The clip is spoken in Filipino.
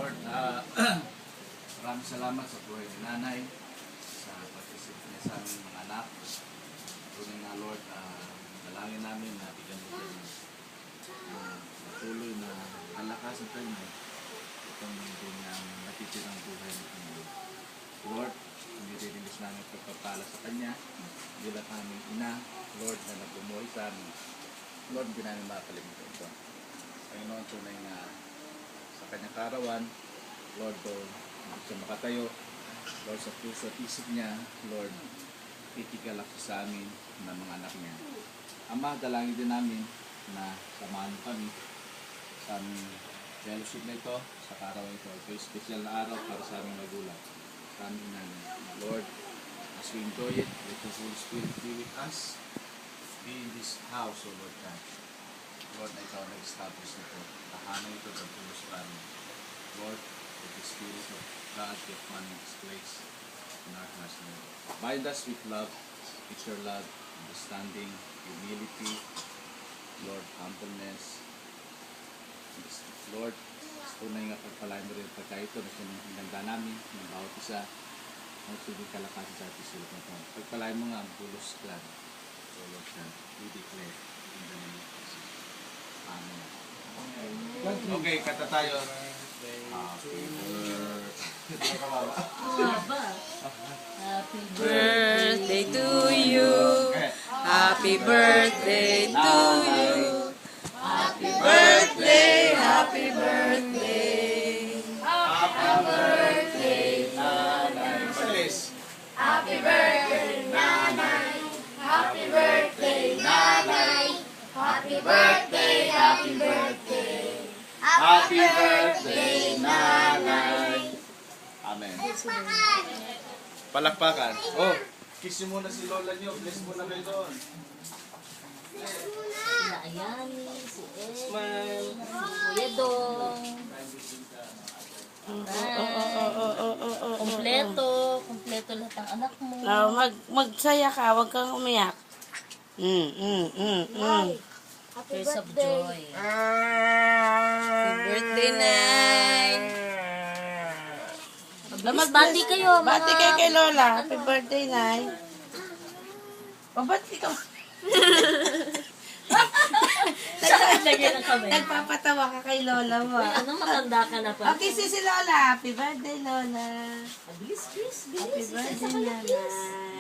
Lord, maraming salamat sa buhay ni Nanay, sa pag-isip niya sa aming mga anak. Tunay nga Lord, dalangin namin na bigyan mo kayo patuloy na kalakas at kanya itong kanyang natitirang buhay na kanya. Lord, nire-release namin pagpapala sa kanya, bilang aming ina, Lord, na nagpumuhay sa amin. Lord, hindi namin makakalimutan ito. Panginoon, tunay nga sa kanyang karawan, Lord, hindi siya makatayo, Lord, sa puso at isip niya, Lord, titigalak sa amin ng mga anak niya. Ama, dalangin din namin na samahan kami sa aming fellowship na ito, sa karawan ito. Ito ay special na araw para sa aming magulang, sa aming namin. Lord, as we enjoy it, let the Holy Spirit be with us, be in this house, O Lord God. Lord, na ikaw nag-establish nito. Tahanan ito ng pulos sa amin. Lord, let the Spirit of God be upon this place in our hearts. Bind us with love, with your love, understanding, humility, Lord, humbleness. Lord, tunay nga pagpalain mo rin pagka ito na sinaganda namin ng bawat isa ang suging kalakasan sa ating silip na ito. Pagpalain mo nga ang pulos God. So Lord God, we declare in the name of Jesus. Amen. Okay, kata tayo. Happy birthday to you. Happy birthday to you. Happy birthday, happy birthday. Happy birthday, Nanay. Happy birthday, Nanay. Happy birthday, Nanay. Happy birthday, happy birthday. Happy birthday, Nanay. Amen. Palakpakan. Oh, kiss niyo muna si Lola niyo. Bless muna kayo doon. Sila Ayani, si Ed, si Kuya Dong. Kompleto lahat ang anak mo. Magsaya ka, huwag kang umiyak. Happy Tears of joy. Happy birthday, Nay. Magbati kayo, mga... Bati kayo kay Lola. Happy birthday, Nay. Pabati ka. Nagpapatawa ka kay Lola mo. Uy, ano, matanda ka na pa. Okay, si Lola. Happy birthday, Lola. Bilis. Happy birthday, Nanay.